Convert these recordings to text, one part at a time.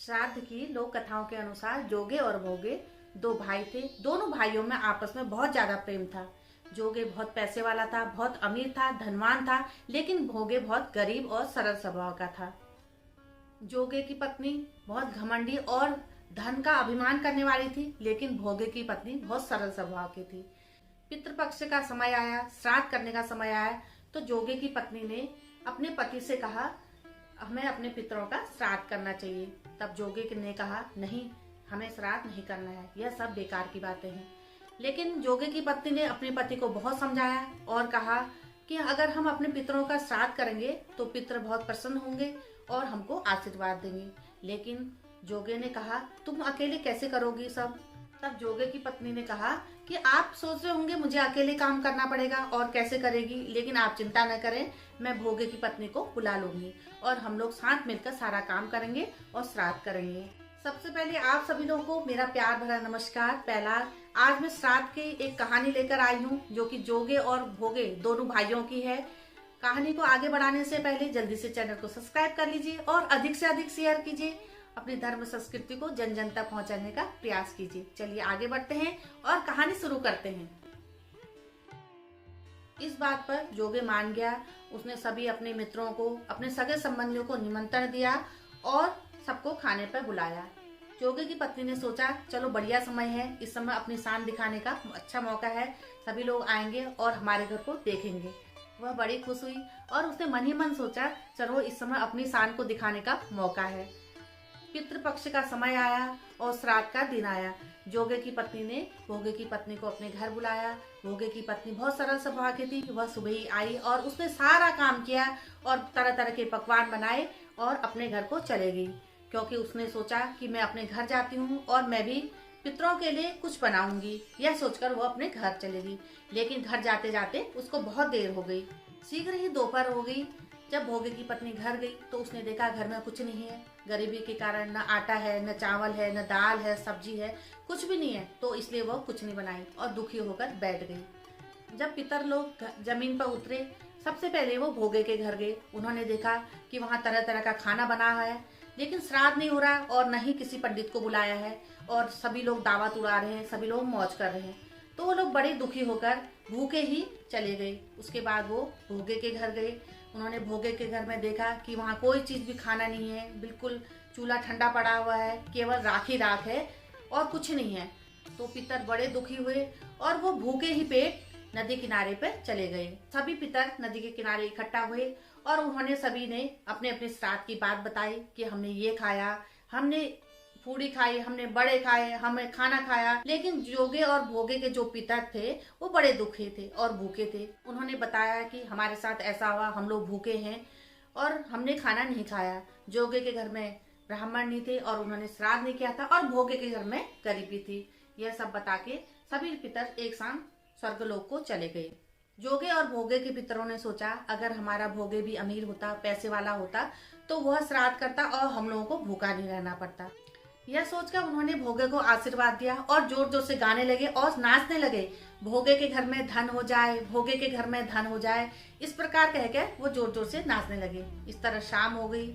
श्राद्ध की लोक कथाओं के अनुसार जोगे और भोगे दो भाई थे। दोनों भाइयों में आपस में बहुत ज्यादा प्रेम था। जोगे बहुत पैसे वाला था, बहुत अमीर था, धनवान था, लेकिन भोगे बहुत गरीब और सरल स्वभाव का था। जोगे की पत्नी बहुत घमंडी और धन का अभिमान करने वाली थी, लेकिन भोगे की पत्नी बहुत सरल स्वभाव की थी। पितृपक्ष का समय आया, श्राद्ध करने का समय आया, तो जोगे की पत्नी ने अपने पति से कहा हमें अपने पितरों का श्राद्ध करना चाहिए। तब जोगे ने कहा नहीं, हमें श्राद्ध नहीं करना है, यह सब बेकार की बातें हैं। लेकिन जोगे की पत्नी ने अपने पति को बहुत समझाया और कहा कि अगर हम अपने पितरों का श्राद्ध करेंगे तो पितर बहुत प्रसन्न होंगे और हमको आशीर्वाद देंगे। लेकिन जोगे ने कहा तुम अकेले कैसे करोगी सब। तब जोगे की पत्नी ने कहा कि आप सोच रहे होंगे मुझे अकेले काम करना पड़ेगा और कैसे करेगी, लेकिन आप चिंता न करें, मैं भोगे की पत्नी को बुला लूंगी और हम लोग साथ मिलकर सारा काम करेंगे और श्राद्ध करेंगे। सबसे पहले आप सभी लोगों को मेरा प्यार भरा नमस्कार। पहला, आज मैं श्राद्ध की एक कहानी लेकर आई हूँ जो कि जोगे और भोगे दोनों भाइयों की है। कहानी को आगे बढ़ाने से पहले जल्दी से चैनल को सब्सक्राइब कर लीजिए और अधिक से अधिक शेयर कीजिए। अपनी धर्म संस्कृति को जन जन तक पहुंचाने का प्रयास कीजिए। चलिए आगे बढ़ते हैं और कहानी शुरू करते हैं। इस बात पर जोगे मान गया। उसने सभी अपने मित्रों को, अपने सगे संबंधियों को निमंत्रण दिया और सबको खाने पर बुलाया। जोगे की पत्नी ने सोचा चलो बढ़िया समय है, इस समय अपनी शान दिखाने का अच्छा मौका है, सभी लोग आएंगे और हमारे घर को देखेंगे। वह बड़ी खुश हुई और उसने मन ही मन सोचा चलो इस समय अपनी शान को दिखाने का मौका है। पितृपक्ष का समय आया और श्राद्ध का दिन आया। जोगे की पत्नी ने भोगे की पत्नी को अपने घर बुलाया। भोगे की पत्नी बहुत सरल स्वभाव की थी। वह सुबह ही आई और उसने सारा काम किया और तरह तरह के पकवान बनाए और अपने घर को चले गई, क्योंकि उसने सोचा कि मैं अपने घर जाती हूँ और मैं भी पितरों के लिए कुछ बनाऊंगी। यह सोचकर वो अपने घर चलेगी। लेकिन घर जाते जाते उसको बहुत देर हो गई। शीघ्र ही दोपहर हो गई। जब भोगे की पत्नी घर गई तो उसने देखा घर में कुछ नहीं है। गरीबी के कारण न आटा है, न चावल है, न दाल है, सब्जी है, कुछ भी नहीं है। तो इसलिए वो कुछ नहीं बनाई और दुखी होकर बैठ गई। जब पितर लोग जमीन पर उतरे, सबसे पहले वो भोगे के घर गए। उन्होंने देखा कि वहाँ तरह तरह का खाना बना है, लेकिन श्राद्ध नहीं हो रहा और न ही किसी पंडित को बुलाया है और सभी लोग दावत उड़ा रहे हैं, सभी लोग मौज कर रहे हैं। तो वो लोग बड़े दुखी होकर भूखे ही चले गए। उसके बाद वो भोगे के घर गए। उन्होंने भोगे के घर में देखा कि वहाँ कोई चीज भी खाना नहीं है, बिल्कुल चूल्हा ठंडा पड़ा हुआ है, केवल राख ही राख है और कुछ नहीं है। तो पितर बड़े दुखी हुए और वो भूखे ही पेट नदी किनारे पर चले गए। सभी पितर नदी के किनारे इकट्ठा हुए और उन्होंने सभी ने अपने अपने श्राद्ध की बात बताई कि हमने ये खाया, हमने पूड़ी खाई, हमने बड़े खाए, हमने खाना खाया। लेकिन जोगे और भोगे के जो पिता थे वो बड़े दुखी थे और भूखे थे। उन्होंने बताया कि हमारे साथ ऐसा हुआ, हम लोग भूखे हैं और हमने खाना नहीं खाया। जोगे के घर में ब्राह्मण नहीं थे और उन्होंने श्राद्ध नहीं किया था और भोगे के घर में गरीबी थी। यह सब बता के सभी पितर एक साथ स्वर्गलोक को चले गए। जोगे और भोगे के पितरों ने सोचा अगर हमारा भोगे भी अमीर होता, पैसे वाला होता, तो वह श्राद्ध करता और हम लोगों को भूखा नहीं रहना पड़ता। यह सोचकर उन्होंने भोगे को आशीर्वाद दिया और जोर जोर से गाने लगे और नाचने लगे। भोगे के घर में धन हो जाए, भोगे के घर में धन हो जाए, इस प्रकार कहकर वो जोर जोर से नाचने लगे। इस तरह शाम हो गई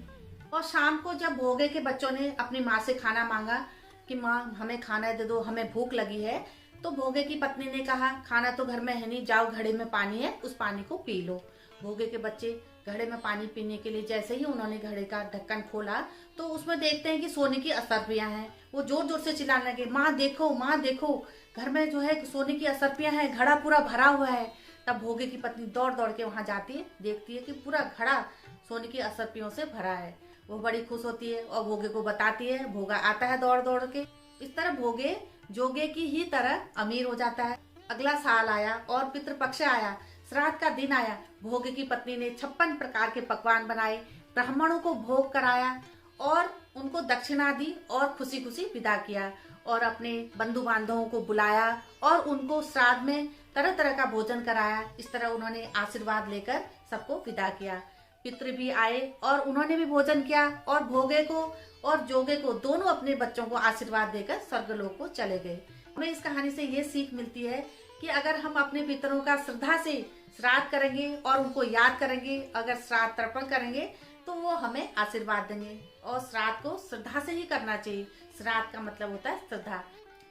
और शाम को जब भोगे के बच्चों ने अपनी माँ से खाना मांगा कि माँ हमें खाना दे दो, हमें भूख लगी है, तो भोगे की पत्नी ने कहा खाना तो घर में है नहीं, जाओ घड़े में पानी है, उस पानी को पी लो। भोगे के बच्चे घड़े में पानी पीने के लिए जैसे ही उन्होंने घड़े का ढक्कन खोला तो उसमें देखते हैं कि सोने की असरपियां हैं। वो जोर जोर से चिल्लाने लगे माँ देखो, माँ देखो, घर में जो है सोने की असरपियां हैं, घड़ा पूरा भरा हुआ है। तब भोगे की पत्नी दौड़ दौड़ के वहां जाती है, देखती है कि पूरा घड़ा सोने की असरपियों से भरा है। वो बड़ी खुश होती है और भोगे को बताती है। भोगा आता है दौड़ दौड़ के। इस तरह भोगे जोगे की ही तरह अमीर हो जाता है। अगला साल आया और पितृपक्ष आया, श्राद्ध का दिन आया। भोगे की पत्नी ने 56 प्रकार के पकवान बनाए, ब्राह्मणों को भोग कराया और उनको दक्षिणा दी और खुशी खुशी विदा किया और अपने बंधु बांधवों को बुलाया और उनको श्राद्ध में तरह तरह का भोजन कराया। इस तरह उन्होंने आशीर्वाद लेकर सबको विदा किया। पितृ भी आए और उन्होंने भी भोजन किया और भोगे को और जोगे को दोनों अपने बच्चों को आशीर्वाद देकर स्वर्गलोक को चले गए। हमें इस कहानी से ये सीख मिलती है कि अगर हम अपने पितरों का श्रद्धा से श्राद्ध करेंगे और उनको याद करेंगे, अगर श्राद्ध तर्पण करेंगे, तो वो हमें आशीर्वाद देंगे। और श्राद्ध को श्रद्धा से ही करना चाहिए। श्राद्ध का मतलब होता है श्रद्धा।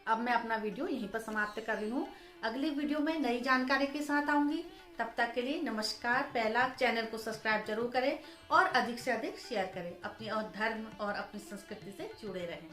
अब मैं अपना वीडियो यहीं पर समाप्त कर रही हूँ। अगली वीडियो में नई जानकारी के साथ आऊंगी। तब तक के लिए नमस्कार। पहला, चैनल को सब्सक्राइब जरूर करें और अधिक से अधिक शेयर करें। अपनी और धर्म और अपनी संस्कृति से जुड़े रहें।